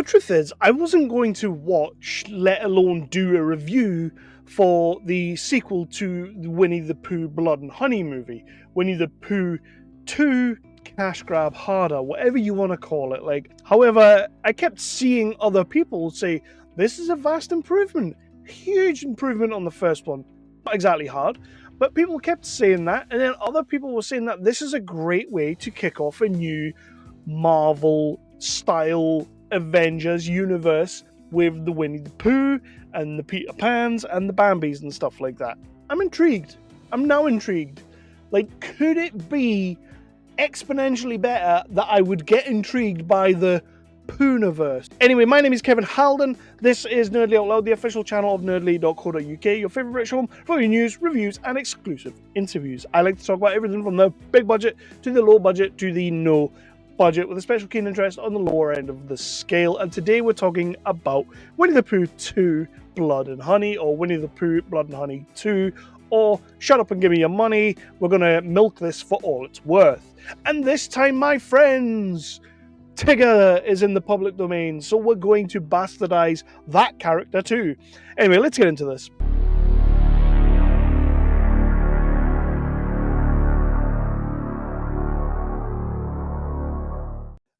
the truth is, I wasn't going to watch, let alone do a review for the sequel to the Winnie the Pooh Blood and Honey movie. Winnie the Pooh 2 Cash Grab Harder, whatever you want to call it. However, I kept seeing other people say, this is a vast improvement, huge improvement on the first one. Not exactly hard, but people kept saying that, and then other people were saying that this is a great way to kick off a new Marvel-style Avengers universe with the Winnie the Pooh and the Peter Pans and the Bambis and stuff like that. I'm intrigued. I'm now intrigued. Could it be exponentially better that I would get intrigued by the Poohniverse? Anyway, my name is Kevin Halden. This is Nerdly Out Loud, the official channel of nerdly.co.uk, your favourite British home for your news, reviews and exclusive interviews. I like to talk about everything from the big budget to the low budget to the no budget, with a special keen interest on the lower end of the scale. And today we're talking about Winnie the Pooh 2 Blood and Honey, or Winnie the Pooh Blood and Honey 2, or Shut Up and Give Me Your Money. We're going to milk this for all it's worth. And this time, my friends, Tigger is in the public domain, so we're going to bastardize that character too. Anyway, let's get into this.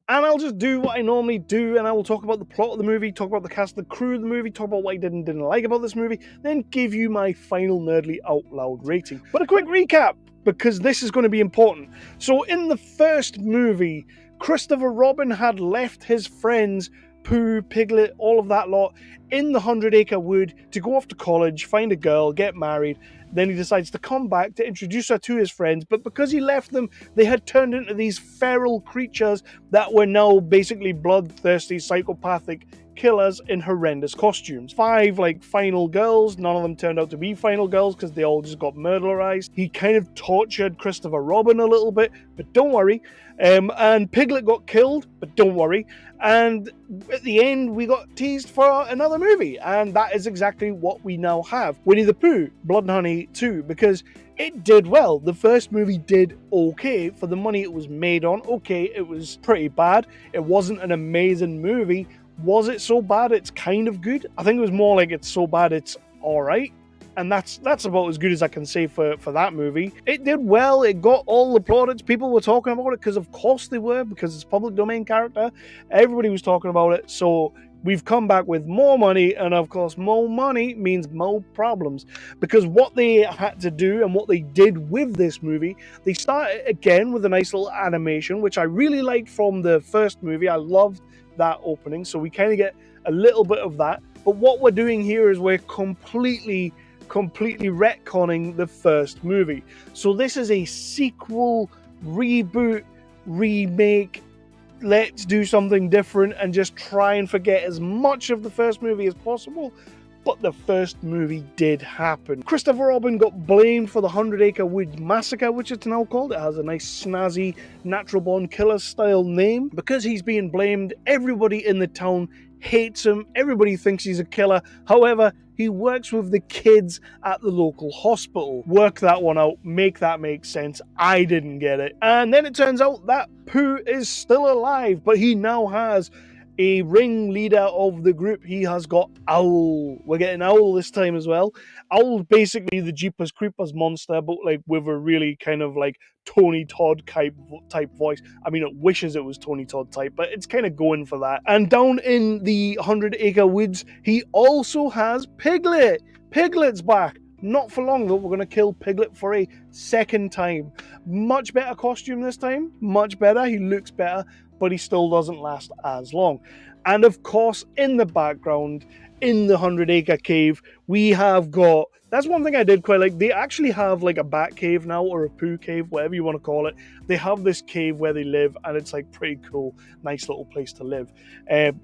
And I'll just do what I normally do, and I will talk about the plot of the movie, talk about the cast, the crew of the movie, talk about what I did and didn't like about this movie, then give you my final Nerdly Out Loud rating. But a quick recap, because this is going to be important. So in the first movie, Christopher Robin had left his friends, Pooh, Piglet, all of that lot, in the 100-acre wood to go off to college, find a girl, get married. Then he decides to come back to introduce her to his friends, but because he left them, they had turned into these feral creatures that were now basically bloodthirsty, psychopathic killers in horrendous costumes. 5 final girls, none of them turned out to be final girls because they all just got murderized. He kind of tortured Christopher Robin a little bit, but don't worry. And Piglet got killed, but don't worry. And at the end, we got teased for another movie, and that is exactly what we now have. Winnie the Pooh, Blood and Honey 2, because it did well. The first movie did okay for the money it was made on. Okay, it was pretty bad. It wasn't an amazing movie. Was it so bad it's kind of good? I think it was more like it's so bad it's alright. And that's about as good as I can say for that movie. It did well. It got all the plaudits. People were talking about it because of course they were, because it's a public domain character. Everybody was talking about it. So we've come back with more money, and of course more money means more problems, because what they had to do and what they did with this movie, they started again with a nice little animation, which I really liked from the first movie. I loved that opening, so we kind of get a little bit of that. But what we're doing here is we're completely retconning the first movie. So this is a sequel, reboot, remake. Let's do something different and just try and forget as much of the first movie as possible. But the first movie did happen. Christopher Robin got blamed for the 100-acre wood massacre, which it's now called. It has a nice snazzy natural born killer style name. Because he's being blamed, everybody in the town hates him. Everybody thinks he's a killer. However, he works with the kids at the local hospital. Work that one out, make that make sense. I didn't get it. And then it turns out that Pooh is still alive, but he now has a ringleader of the group. He has got Owl. We're getting Owl this time as well. Owl's basically the Jeepers Creepers monster, but with a really kind of Tony Todd type voice. I mean, it wishes it was Tony Todd type, but it's kind of going for that. And down in the 100-acre woods, he also has Piglet. Piglet's back. Not for long though, we're going to kill Piglet for a second time. Much better costume this time, much better, he looks better, but he still doesn't last as long. And of course, in the background, in the 100-acre cave, we have got, that's one thing I did quite like, they actually have a bat cave now, or a Pooh cave, whatever you want to call it. They have this cave where they live, and it's pretty cool, nice little place to live.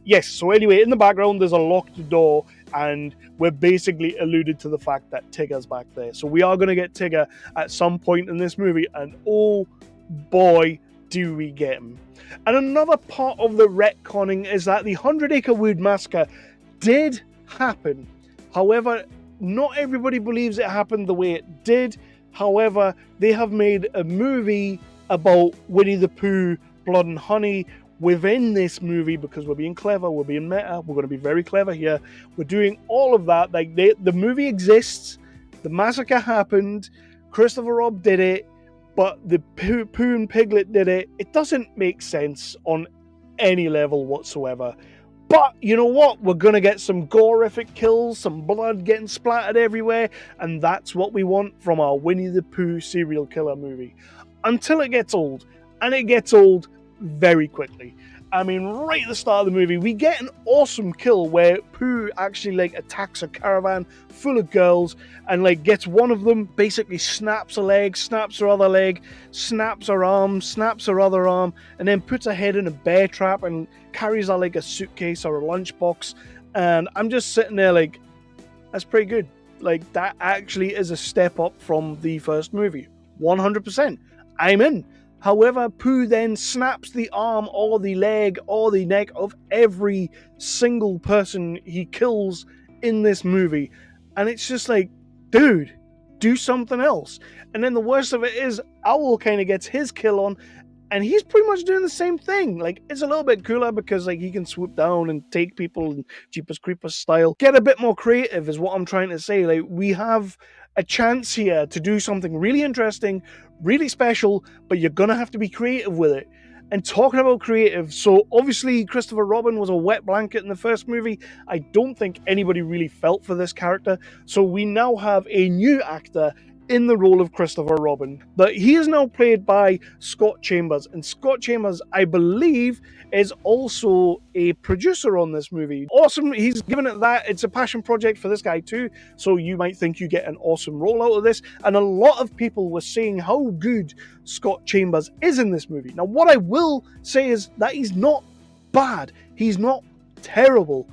Yes, so anyway, in the background, there's a locked door, and we're basically alluded to the fact that Tigger's back there. So we are going to get Tigger at some point in this movie, and oh boy, do we get him. And another part of the retconning is that the 100-acre wood massacre did happen. However, not everybody believes it happened the way it did. However, they have made a movie about Winnie the Pooh, Blood and Honey, within this movie, because we're being clever, we're being meta, we're going to be very clever here. We're doing all of that. Like, the movie exists, the massacre happened, Christopher Robin did it, but the Pooh and Piglet did it. It doesn't make sense on any level whatsoever. But you know what? We're going to get some gorific kills, some blood getting splattered everywhere, and that's what we want from our Winnie the Pooh serial killer movie. Until it gets old, and it gets old very quickly. I mean, right at the start of the movie, we get an awesome kill where Pooh actually like attacks a caravan full of girls and like gets one of them, basically snaps a leg, snaps her other leg, snaps her arm, snaps her other arm, and then puts her head in a bear trap and carries her like a suitcase or a lunchbox. And I'm just sitting there like, that's pretty good. Like, that actually is a step up from the first movie. 100%. I'm in. However, Pooh then snaps the arm or the leg or the neck of every single person he kills in this movie. And it's just like, dude, do something else. And then the worst of it is, Owl kind of gets his kill on, and he's pretty much doing the same thing. Like, it's a little bit cooler because like he can swoop down and take people in Jeepers Creepers style. Get a bit more creative is what I'm trying to say. Like, we have a chance here to do something really interesting, really special, but you're gonna have to be creative with it. And talking about creative, so obviously Christopher Robin was a wet blanket in the first movie. I don't think anybody really felt for this character, so we now have a new actor in the role of Christopher Robin. But he is now played by Scott Chambers, and Scott Chambers, I believe, is also a producer on this movie. Awesome, he's given it that. It's a passion project for this guy too, so you might think you get an awesome role out of this. And a lot of people were saying how good Scott Chambers is in this movie. Now, what I will say is that he's not bad, he's not terrible,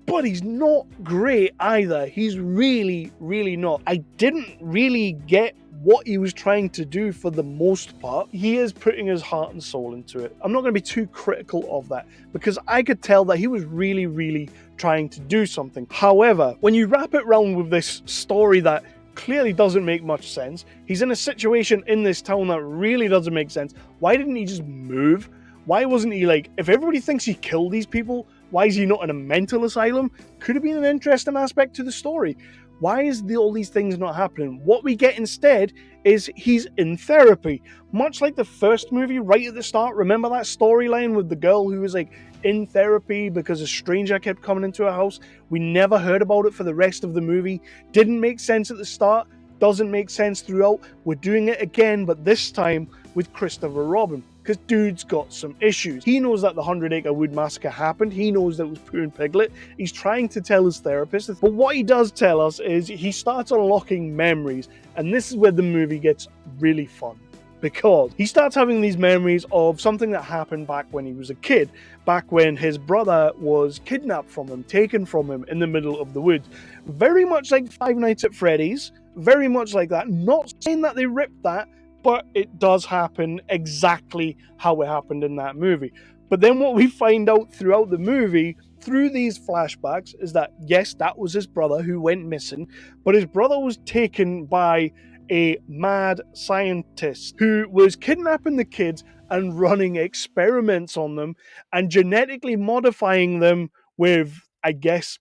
but he's not great either. He's really, really not. I didn't really get what he was trying to do for the most part. He is putting his heart and soul into it. I'm not going to be too critical of that because I could tell that he was really, really trying to do something. However, when you wrap it around with this story that clearly doesn't make much sense, he's in a situation in this town that really doesn't make sense. Why didn't he just move? Why wasn't he like, if everybody thinks he killed these people, why is he not in a mental asylum? Could have been an interesting aspect to the story. Why is all these things not happening? What we get instead is he's in therapy. Much like the first movie right at the start. Remember that storyline with the girl who was like in therapy because a stranger kept coming into her house? We never heard about it for the rest of the movie. Didn't make sense at the start. Doesn't make sense throughout. We're doing it again, but this time with Christopher Robin. Because dude's got some issues. He knows that the 100 Acre Wood Massacre happened. He knows that it was Pooh and Piglet. He's trying to tell his therapist. But what he does tell us is he starts unlocking memories. And this is where the movie gets really fun. Because he starts having these memories of something that happened back when he was a kid. Back when his brother was kidnapped from him, taken from him in the middle of the woods. Very much like Five Nights at Freddy's. Very much like that. Not saying that they ripped that, but it does happen exactly how it happened in that movie. But then what we find out throughout the movie, through these flashbacks, is that yes, that was his brother who went missing, but his brother was taken by a mad scientist who was kidnapping the kids and running experiments on them and genetically modifying them with, I guess,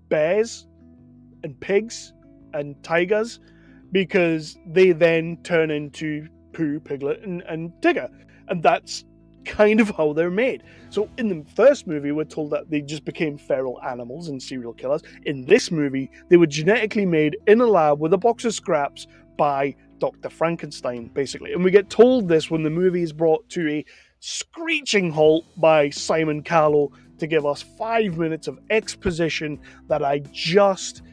bears and pigs and tigers, because they then turn into Pooh, Piglet, and Tigger. And that's kind of how they're made. So in the first movie, we're told that they just became feral animals and serial killers. In this movie, they were genetically made in a lab with a box of scraps by Dr. Frankenstein, basically. And we get told this when the movie is brought to a screeching halt by Simon Callow to give us 5 minutes of exposition that I just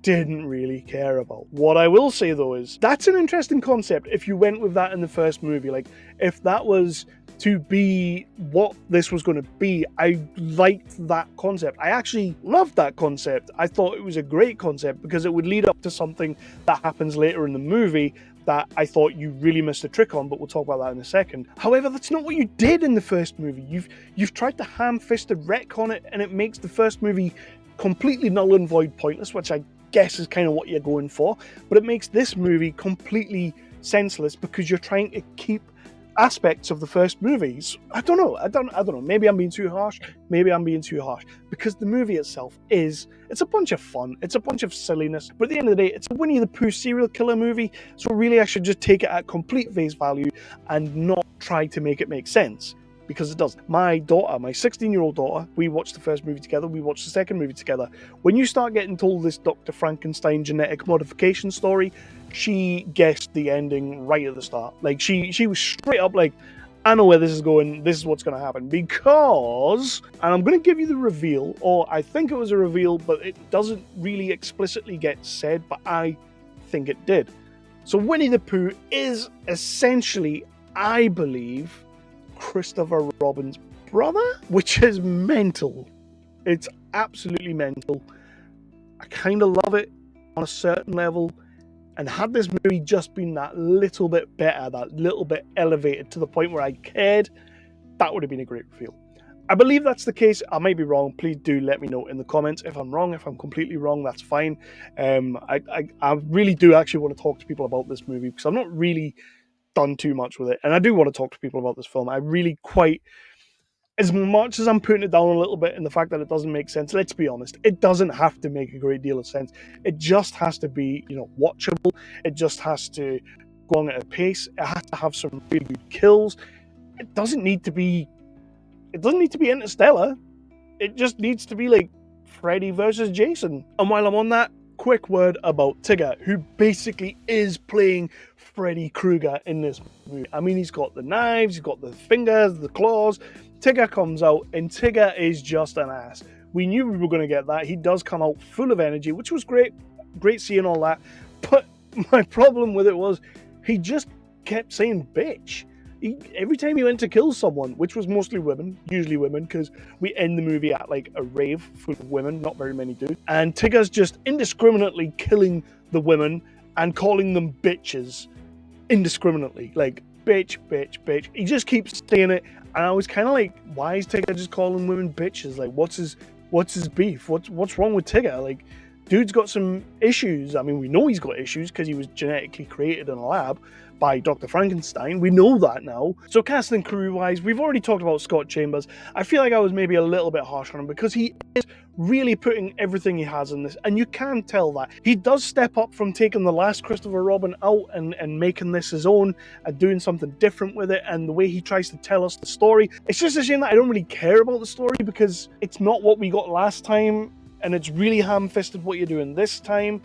didn't really care about. What I will say though is that's an interesting concept if you went with that in the first movie. Like, if that was to be what this was going to be, I liked that concept. I actually loved that concept. I thought it was a great concept because it would lead up to something that happens later in the movie that I thought you really missed a trick on, but we'll talk about that in a second. However, that's not what you did in the first movie. You've tried to ham-fisted retcon it, and it makes the first movie completely null and void pointless, which I guess is kind of what you're going for, but it makes this movie completely senseless because you're trying to keep aspects of the first movies. I don't know. Maybe I'm being too harsh. Because the movie itself it's a bunch of fun. It's a bunch of silliness. But at the end of the day, it's a Winnie the Pooh serial killer movie. So really, I should just take it at complete face value and not try to make it make sense. Because it doesn't. My daughter, my 16-year-old daughter, we watched the first movie together, we watched the second movie together. When you start getting told this Dr. Frankenstein genetic modification story, she guessed the ending right at the start. Like, she was straight up like, I know where this is going, this is what's going to happen. Because, and I'm going to give you the reveal, or I think it was a reveal, but it doesn't really explicitly get said, but I think it did. So Winnie the Pooh is essentially, I believe, Christopher Robin's brother, which is mental. It's absolutely mental. I kind of love it on a certain level, and had this movie just been that little bit better, that little bit elevated to the point where I cared, that would have been a great reveal. I believe that's the case. I might be wrong. Please do let me know in the comments if I'm wrong. If I'm completely wrong, that's fine. I really do actually want to talk to people about this movie, because I'm not really done too much with it, and I do want to talk to people about this film. I really quite, as much as I'm putting it down a little bit in the fact that it doesn't make sense, let's be honest, it doesn't have to make a great deal of sense. It just has to be, watchable. It just has to go on at a pace. It has to have some really good kills. It doesn't need to be Interstellar. It just needs to be like Freddy versus Jason. And while I'm on that, quick word about Tigger, who basically is playing Freddy Krueger in this movie. I mean, he's got the knives, he's got the fingers, the claws. Tigger comes out, and Tigger is just an ass. We knew we were going to get that. He does come out full of energy, which was great seeing all that. But my problem with it was, he just kept saying bitch. Every time he went to kill someone, which was mostly women, usually women, because we end the movie at like a rave full of women, not very many do. And Tigger's just indiscriminately killing the women and calling them bitches indiscriminately. Like, bitch, bitch, bitch. He just keeps saying it, and I was kind of like, why is Tigger just calling women bitches? Like, what's his beef? What's wrong with Tigger? Like, dude's got some issues. I mean, we know he's got issues because he was genetically created in a lab by Dr. Frankenstein. We know that now. So cast and crew wise, we've already talked about Scott Chambers. I feel like I was maybe a little bit harsh on him because he is really putting everything he has in this, and you can tell that. He does step up from taking the last Christopher Robin out and making this his own and doing something different with it, and the way he tries to tell us the story. It's just a shame that I don't really care about the story because it's not what we got last time, and it's really ham-fisted what you're doing this time,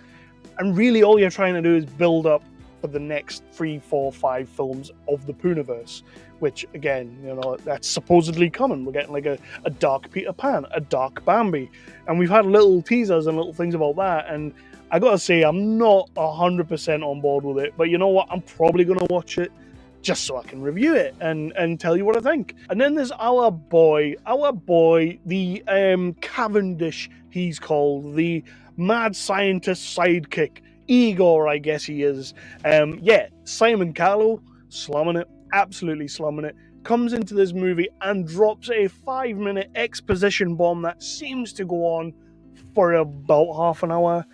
and really all you're trying to do is build up for the next 3, 4, 5 films of the Poohniverse, which again, that's supposedly coming. We're getting like a dark Peter Pan, a dark Bambi, and we've had little teasers and little things about that, and I gotta say, I'm not 100% on board with it, but you know what, I'm probably gonna watch it just so I can review it and tell you what I think. And then there's our boy, the Cavendish, he's called, the mad scientist sidekick, Igor, I guess he is. Simon Callow, slumming it, absolutely slumming it, comes into this movie and drops a 5-minute exposition bomb that seems to go on for about half an hour.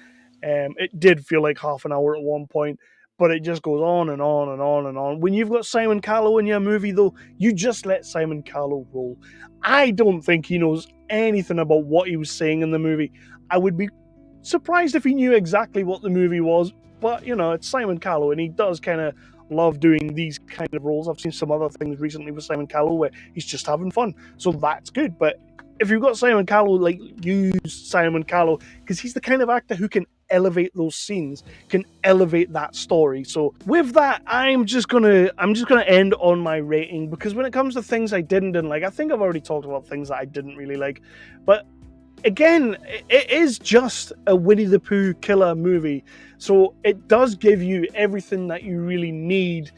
It did feel like half an hour at one point, but it just goes on and on and on and on. When you've got Simon Callow in your movie, though, you just let Simon Callow roll. I don't think he knows anything about what he was saying in the movie. I would be surprised if he knew exactly what the movie was, but it's Simon Callow, and he does kind of love doing these kind of roles. I've seen some other things recently with Simon Callow where he's just having fun, so that's good. But if you've got Simon Callow, use Simon Callow, because he's the kind of actor who can elevate those scenes, can elevate that story. So with that, I'm just gonna end on my rating, because when it comes to things I didn't like, I think I've already talked about things that I didn't really like, but again, it is just a Winnie the Pooh killer movie, so it does give you everything that you really need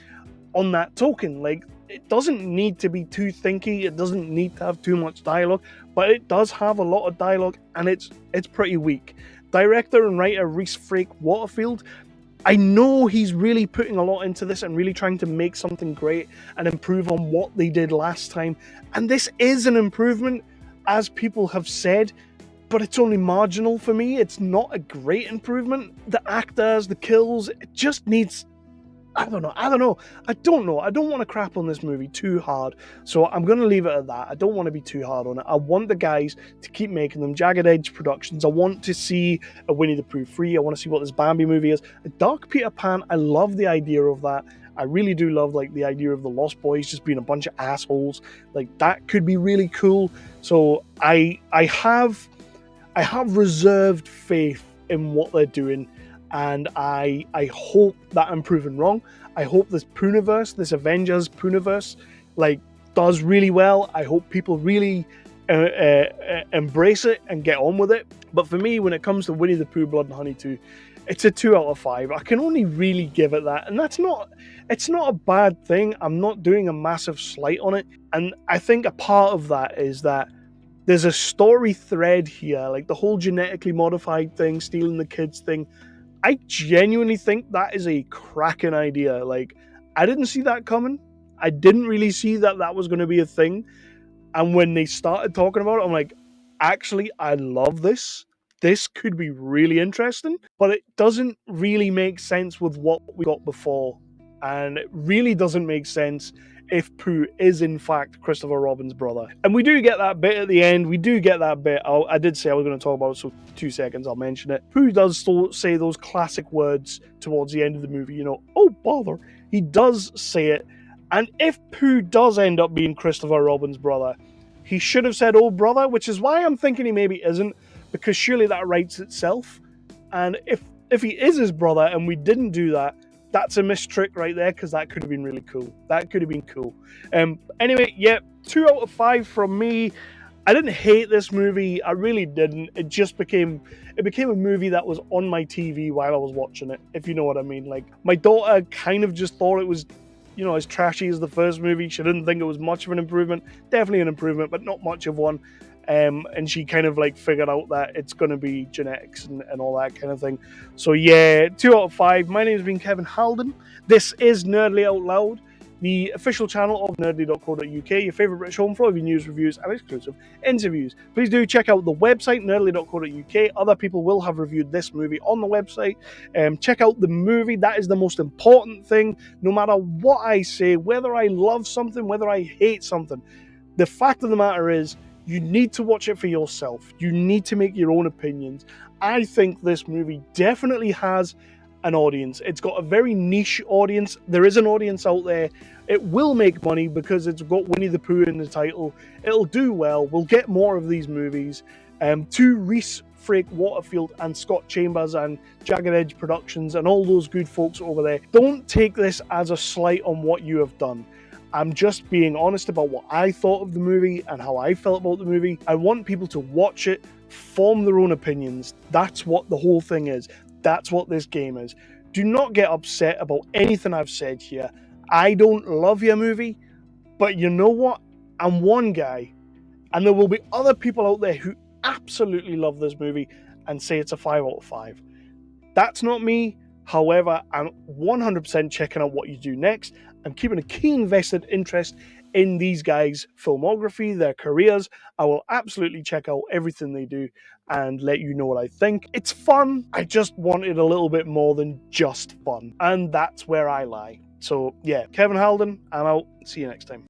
on that token. Like, it doesn't need to be too thinky, it doesn't need to have too much dialogue, but it does have a lot of dialogue, and it's pretty weak. Director and writer Rhys Frake-Waterfield, I know he's really putting a lot into this and really trying to make something great and improve on what they did last time, and this is an improvement, as people have said, but it's only marginal for me. It's not a great improvement. The actors, the kills, it just needs I don't know. I don't know. I don't want to crap on this movie too hard, so I'm going to leave it at that. I don't want to be too hard on it. I want the guys to keep making them. Jagged Edge Productions. I want to see a Winnie the Pooh 3. I want to see what this Bambi movie is. A Dark Peter Pan. I love the idea of that. I really do love like the idea of the Lost Boys just being a bunch of assholes. Like that could be really cool. So I have reserved faith in what they're doing. And I hope that I'm proven wrong. I hope this Poohniverse, this Avengers Poohniverse, like does really well. I hope people really embrace it and get on with it. But for me, when it comes to Winnie the Pooh, Blood and Honey 2, it's a 2 out of 5. I can only really give it that, and it's not a bad thing. I'm not doing a massive slight on it, and I think a part of that is that there's a story thread here, like the whole genetically modified thing, stealing the kids thing. I genuinely think that is a cracking idea. Like, I didn't see that coming. I didn't really see that was going to be a thing. And when they started talking about it, I'm like, actually, I love this. This could be really interesting. But it doesn't really make sense with what we got before. And it really doesn't make sense if Pooh is in fact Christopher Robin's brother. And we do get that bit at the end. We do get that bit. I did say I was going to talk about it, so 2 seconds, I'll mention it. Pooh does still say those classic words towards the end of the movie, you know, oh bother. He does say it. And if Pooh does end up being Christopher Robin's brother, he should have said, oh brother, which is why I'm thinking he maybe isn't, because surely that writes itself. And if he is his brother and we didn't do that, that's a missed trick right there, because that could have been really cool. That could have been cool. Anyway, yeah, 2 out of 5 from me. I didn't hate this movie. I really didn't. It just became a movie that was on my TV while I was watching it, if you know what I mean. Like, my daughter kind of just thought it was, you know, as trashy as the first movie. She didn't think it was much of an improvement. Definitely an improvement, but not much of one. And she kind of like figured out that it's going to be genetics and all that kind of thing. So yeah, 2 out of 5. My name has been Kevin Halden. This is Nerdly Out Loud, the official channel of nerdly.co.uk, your favourite British home for all of your news, reviews, and exclusive interviews. Please do check out the website, nerdly.co.uk. Other people will have reviewed this movie on the website. Check out the movie. That is the most important thing. No matter what I say, whether I love something, whether I hate something, the fact of the matter is, you need to watch it for yourself. You need to make your own opinions. I think this movie definitely has an audience. It's got a very niche audience. There is an audience out there. It will make money because it's got Winnie the Pooh in the title. It'll do well. We'll get more of these movies. To Rhys Frake-Waterfield and Scott Chambers and Jagged Edge Productions and all those good folks over there, don't take this as a slight on what you have done. I'm just being honest about what I thought of the movie and how I felt about the movie. I want people to watch it, form their own opinions. That's what the whole thing is. That's what this game is. Do not get upset about anything I've said here. I don't love your movie, but you know what? I'm one guy, and there will be other people out there who absolutely love this movie and say it's a 5 out of 5. That's not me. However, I'm 100% checking out what you do next. I'm keeping a keen vested interest in these guys' filmography, their careers. I will absolutely check out everything they do and let you know what I think. It's fun. I just wanted a little bit more than just fun. And that's where I lie. So yeah, Kevin Halden, I'm out. See you next time.